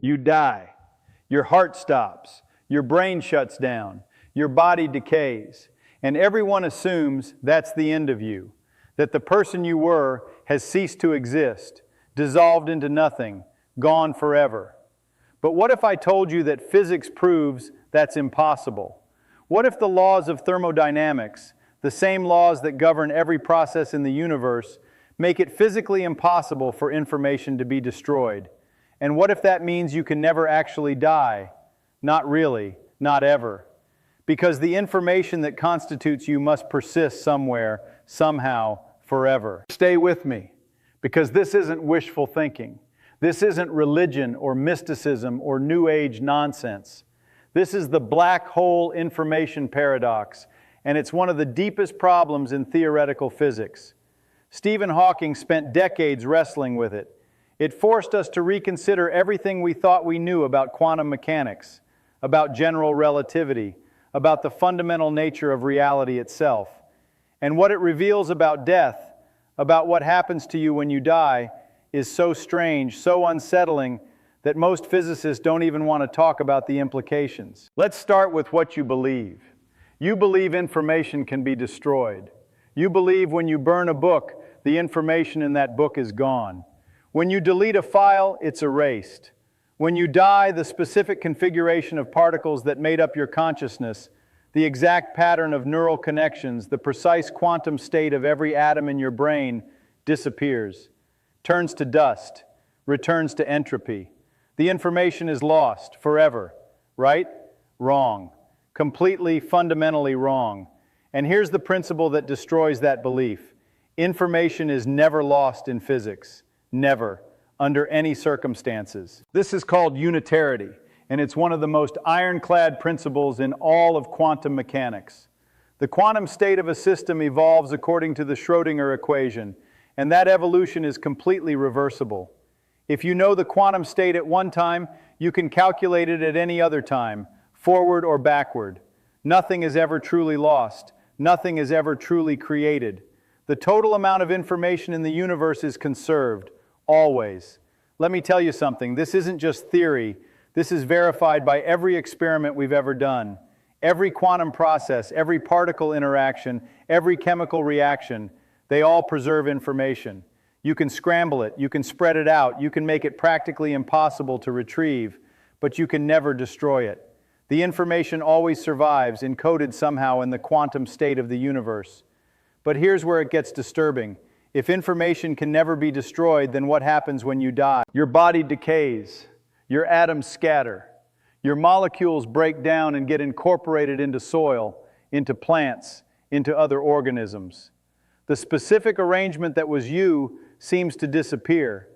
You die. Your heart stops. Your brain shuts down. Your body decays. And everyone assumes that's the end of you, that the person you were has ceased to exist, dissolved into nothing, gone forever. But what if I told you that physics proves that's impossible? What if the laws of thermodynamics, the same laws that govern every process in the universe, make it physically impossible for information to be destroyed? And what if that means you can never actually die? Not really, not ever. Because the information that constitutes you must persist somewhere, somehow, forever. Stay with me, because this isn't wishful thinking. This isn't religion or mysticism or New Age nonsense. This is the black hole information paradox, and it's one of the deepest problems in theoretical physics. Stephen Hawking spent decades wrestling with it. It forced us to reconsider everything we thought we knew about quantum mechanics, about general relativity, about the fundamental nature of reality itself. And what it reveals about death, about what happens to you when you die, is so strange, so unsettling, that most physicists don't even want to talk about the implications. Let's start with what you believe. You believe information can be destroyed. You believe when you burn a book, the information in that book is gone. When you delete a file, it's erased. When you die, the specific configuration of particles that made up your consciousness, the exact pattern of neural connections, the precise quantum state of every atom in your brain disappears, turns to dust, returns to entropy. The information is lost forever, right? Wrong. Completely, fundamentally wrong. And here's the principle that destroys that belief. Information is never lost in physics. Never, under any circumstances. This is called unitarity, and it's one of the most ironclad principles in all of quantum mechanics. The quantum state of a system evolves according to the Schrödinger equation, and that evolution is completely reversible. If you know the quantum state at one time, you can calculate it at any other time, forward or backward. Nothing is ever truly lost. Nothing is ever truly created. The total amount of information in the universe is conserved, always. Let me tell you something, this isn't just theory. This is verified by every experiment we've ever done. Every quantum process, every particle interaction, every chemical reaction, they all preserve information. You can scramble it, you can spread it out, you can make it practically impossible to retrieve, but you can never destroy it. The information always survives, encoded somehow in the quantum state of the universe. But here's where it gets disturbing. If information can never be destroyed, then what happens when you die? Your body decays, your atoms scatter, your molecules break down and get incorporated into soil, into plants, into other organisms. The specific arrangement that was you seems to disappear.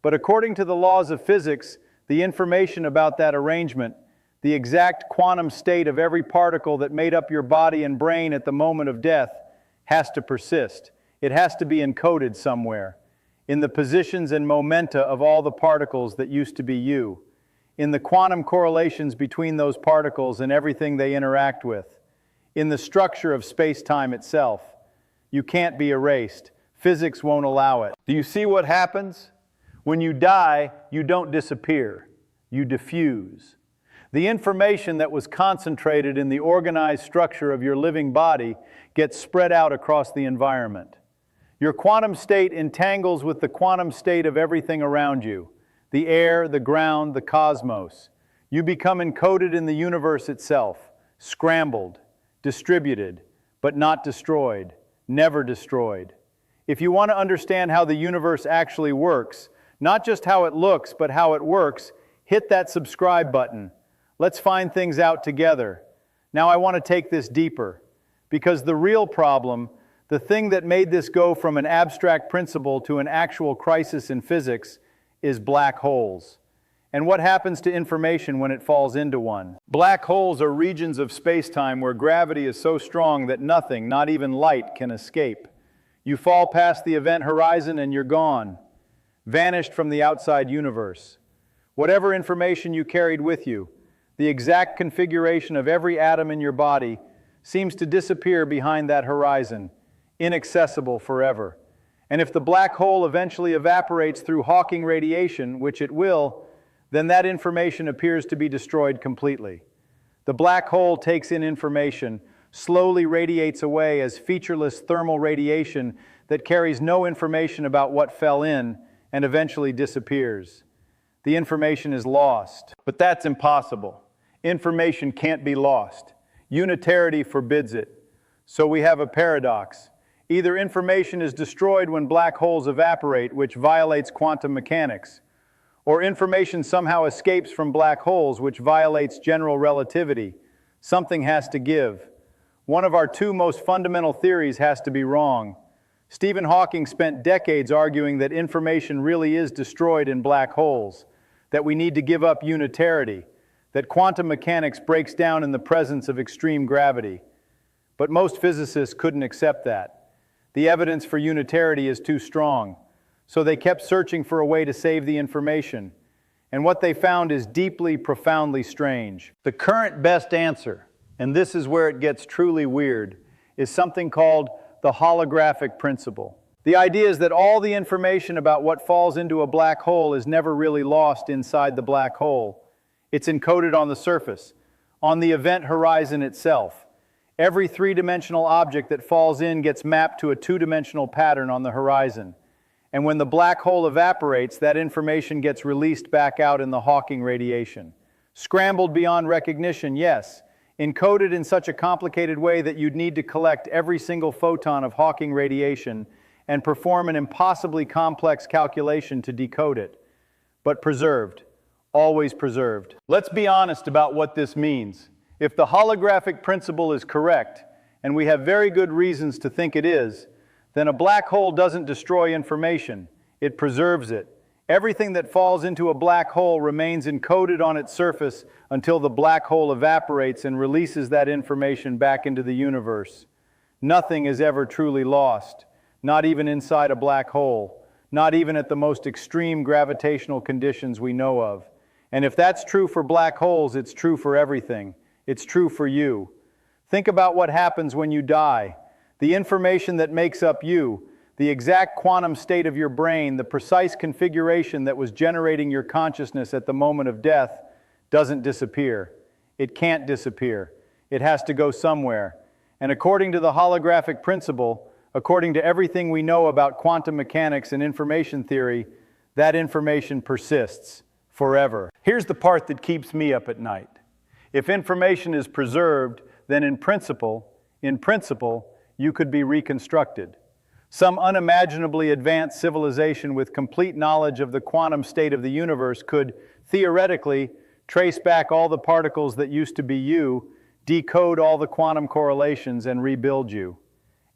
But according to the laws of physics, the information about that arrangement, the exact quantum state of every particle that made up your body and brain at the moment of death, has to persist. It has to be encoded somewhere, in the positions and momenta of all the particles that used to be you, in the quantum correlations between those particles and everything they interact with, in the structure of space-time itself. You can't be erased. Physics won't allow it. Do you see what happens? When you die, you don't disappear. You diffuse. The information that was concentrated in the organized structure of your living body gets spread out across the environment. Your quantum state entangles with the quantum state of everything around you, the air, the ground, the cosmos. You become encoded in the universe itself, scrambled, distributed, but not destroyed, never destroyed. If you want to understand how the universe actually works, not just how it looks, but how it works, hit that subscribe button. Let's find things out together. Now I want to take this deeper, because the real problem, the thing that made this go from an abstract principle to an actual crisis in physics, is black holes. And what happens to information when it falls into one? Black holes are regions of space-time where gravity is so strong that nothing, not even light, can escape. You fall past the event horizon and you're gone, vanished from the outside universe. Whatever information you carried with you, the exact configuration of every atom in your body, seems to disappear behind that horizon, inaccessible forever. And if the black hole eventually evaporates through Hawking radiation, which it will, then that information appears to be destroyed completely. The black hole takes in information, slowly radiates away as featureless thermal radiation that carries no information about what fell in, and eventually disappears. The information is lost. But that's impossible. Information can't be lost. Unitarity forbids it. So we have a paradox. Either information is destroyed when black holes evaporate, which violates quantum mechanics, or information somehow escapes from black holes, which violates general relativity. Something has to give. One of our two most fundamental theories has to be wrong. Stephen Hawking spent decades arguing that information really is destroyed in black holes, that we need to give up unitarity, that quantum mechanics breaks down in the presence of extreme gravity. But most physicists couldn't accept that. The evidence for unitarity is too strong, so they kept searching for a way to save the information. And what they found is deeply, profoundly strange. The current best answer, and this is where it gets truly weird, is something called the holographic principle. The idea is that all the information about what falls into a black hole is never really lost inside the black hole. It's encoded on the surface, on the event horizon itself. Every three-dimensional object that falls in gets mapped to a two-dimensional pattern on the horizon. And when the black hole evaporates, that information gets released back out in the Hawking radiation. Scrambled beyond recognition, yes. Encoded in such a complicated way that you'd need to collect every single photon of Hawking radiation and perform an impossibly complex calculation to decode it. But preserved, always preserved. Let's be honest about what this means. If the holographic principle is correct, and we have very good reasons to think it is, then a black hole doesn't destroy information, it preserves it. Everything that falls into a black hole remains encoded on its surface until the black hole evaporates and releases that information back into the universe. Nothing is ever truly lost, not even inside a black hole, not even at the most extreme gravitational conditions we know of. And if that's true for black holes, it's true for everything. It's true for you. Think about what happens when you die. The information that makes up you, the exact quantum state of your brain, the precise configuration that was generating your consciousness at the moment of death, doesn't disappear. It can't disappear. It has to go somewhere. And according to the holographic principle, according to everything we know about quantum mechanics and information theory, that information persists forever. Here's the part that keeps me up at night. If information is preserved, then in principle, you could be reconstructed. Some unimaginably advanced civilization with complete knowledge of the quantum state of the universe could, theoretically, trace back all the particles that used to be you, decode all the quantum correlations, and rebuild you.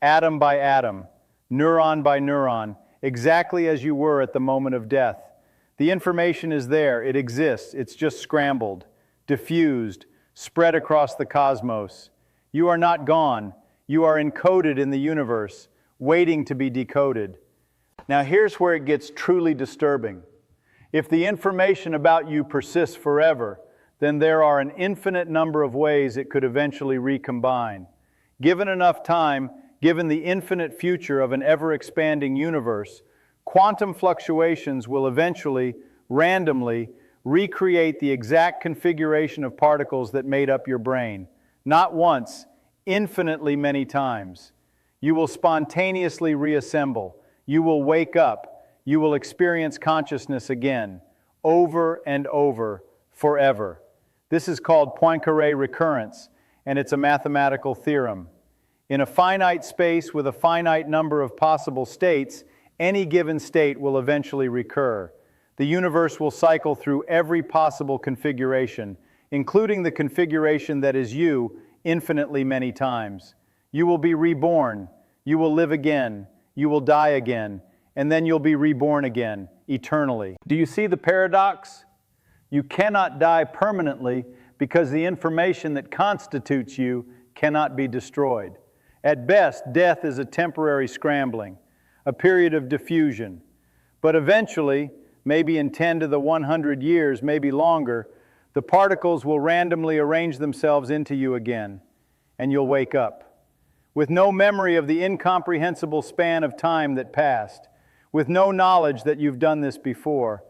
Atom by atom, neuron by neuron, exactly as you were at the moment of death. The information is there, it exists, it's just scrambled, diffused, spread across the cosmos. You are not gone, you are encoded in the universe, waiting to be decoded. Now here's where it gets truly disturbing. If the information about you persists forever, then there are an infinite number of ways it could eventually recombine. Given enough time, given the infinite future of an ever-expanding universe, quantum fluctuations will eventually, randomly, recreate the exact configuration of particles that made up your brain. Not once, infinitely many times. You will spontaneously reassemble. You will wake up. You will experience consciousness again, over and over, forever. This is called Poincaré recurrence, and it's a mathematical theorem. In a finite space with a finite number of possible states, any given state will eventually recur. The universe will cycle through every possible configuration, including the configuration that is you, infinitely many times. You will be reborn, you will live again, you will die again, and then you'll be reborn again, eternally. Do you see the paradox? You cannot die permanently because the information that constitutes you cannot be destroyed. At best, death is a temporary scrambling, a period of diffusion. But eventually, maybe in 10 to the 100 years, maybe longer, the particles will randomly arrange themselves into you again, and you'll wake up. With no memory of the incomprehensible span of time that passed, with no knowledge that you've done this before.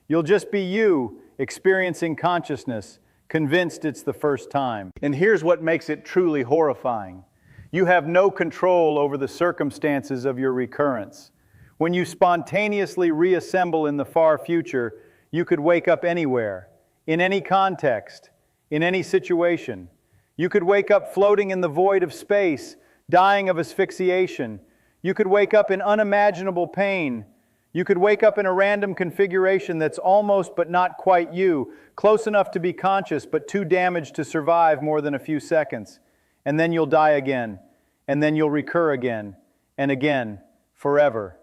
You'll just be you experiencing consciousness, convinced it's the first time. And here's what makes it truly horrifying. You have no control over the circumstances of your recurrence. When you spontaneously reassemble in the far future, you could wake up anywhere, in any context, in any situation. You could wake up floating in the void of space, dying of asphyxiation. You could wake up in unimaginable pain. You could wake up in a random configuration that's almost but not quite you, close enough to be conscious but too damaged to survive more than a few seconds. And then you'll die again, and then you'll recur again, and again, forever.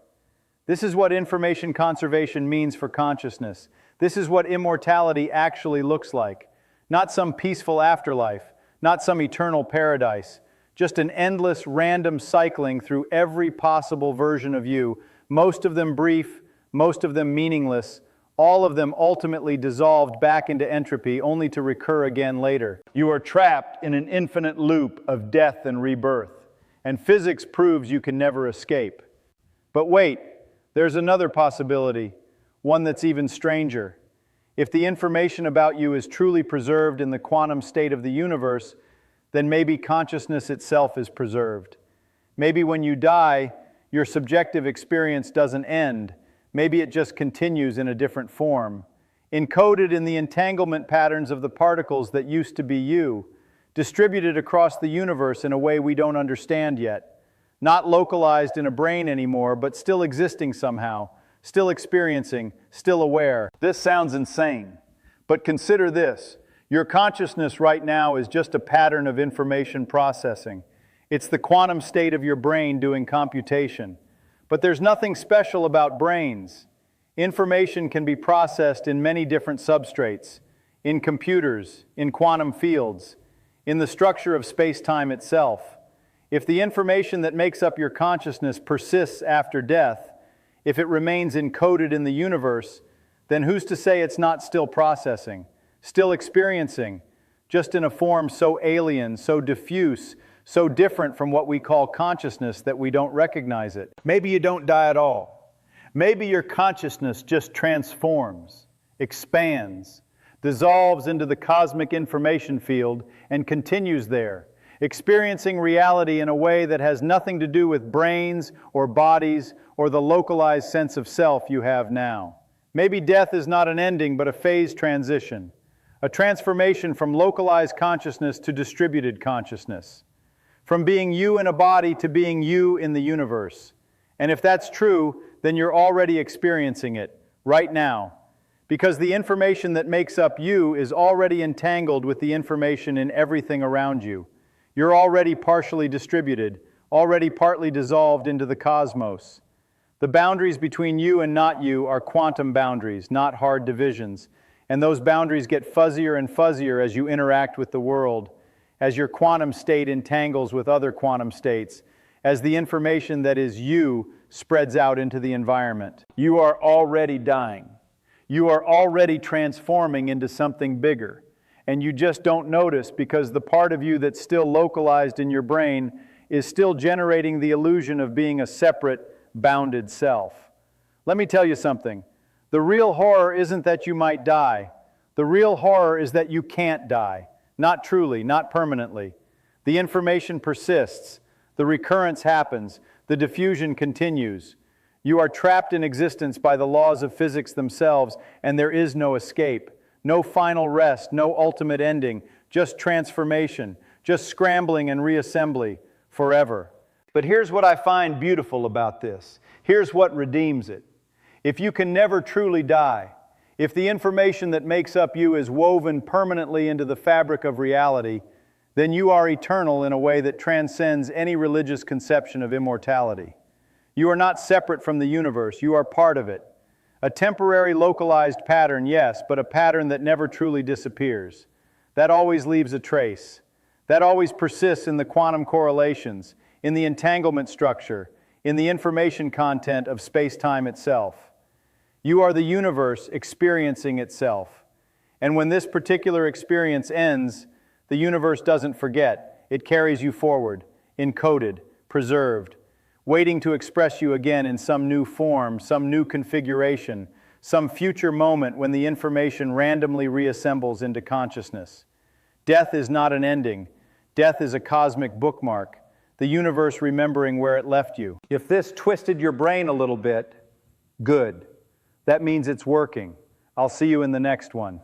This is what information conservation means for consciousness. This is what immortality actually looks like. Not some peaceful afterlife, not some eternal paradise, just an endless random cycling through every possible version of you, most of them brief, most of them meaningless, all of them ultimately dissolved back into entropy only to recur again later. You are trapped in an infinite loop of death and rebirth, and physics proves you can never escape. But wait, there's another possibility, one that's even stranger. If the information about you is truly preserved in the quantum state of the universe, then maybe consciousness itself is preserved. Maybe when you die, your subjective experience doesn't end. Maybe it just continues in a different form, encoded in the entanglement patterns of the particles that used to be you, distributed across the universe in a way we don't understand yet, not localized in a brain anymore, but still existing somehow, still experiencing, still aware. This sounds insane, but consider this. Your consciousness right now is just a pattern of information processing. It's the quantum state of your brain doing computation. But there's nothing special about brains. Information can be processed in many different substrates, in computers, in quantum fields, in the structure of space-time itself. If the information that makes up your consciousness persists after death, if it remains encoded in the universe, then who's to say it's not still processing, still experiencing, just in a form so alien, so diffuse, so different from what we call consciousness that we don't recognize it. Maybe you don't die at all. Maybe your consciousness just transforms, expands, dissolves into the cosmic information field and continues there, experiencing reality in a way that has nothing to do with brains or bodies or the localized sense of self you have now. Maybe death is not an ending but a phase transition, a transformation from localized consciousness to distributed consciousness, from being you in a body to being you in the universe. And if that's true, then you're already experiencing it right now, because the information that makes up you is already entangled with the information in everything around you. You're already partially distributed, already partly dissolved into the cosmos. The boundaries between you and not you are quantum boundaries, not hard divisions. And those boundaries get fuzzier and fuzzier as you interact with the world, as your quantum state entangles with other quantum states, as the information that is you spreads out into the environment. You are already dying. You are already transforming into something bigger. And you just don't notice because the part of you that's still localized in your brain is still generating the illusion of being a separate, bounded self. Let me tell you something. The real horror isn't that you might die. The real horror is that you can't die. Not truly, not permanently. The information persists. The recurrence happens. The diffusion continues. You are trapped in existence by the laws of physics themselves, and there is no escape, no final rest, no ultimate ending, just transformation, just scrambling and reassembly forever. But here's what I find beautiful about this. Here's what redeems it. If you can never truly die, if the information that makes up you is woven permanently into the fabric of reality, then you are eternal in a way that transcends any religious conception of immortality. You are not separate from the universe, you are part of it. A temporary localized pattern, yes, but a pattern that never truly disappears. That always leaves a trace. That always persists in the quantum correlations, in the entanglement structure, in the information content of space-time itself. You are the universe experiencing itself. And when this particular experience ends, the universe doesn't forget. It carries you forward, encoded, preserved, waiting to express you again in some new form, some new configuration, some future moment when the information randomly reassembles into consciousness. Death is not an ending. Death is a cosmic bookmark, the universe remembering where it left you. If this twisted your brain a little bit, good. That means it's working. I'll see you in the next one.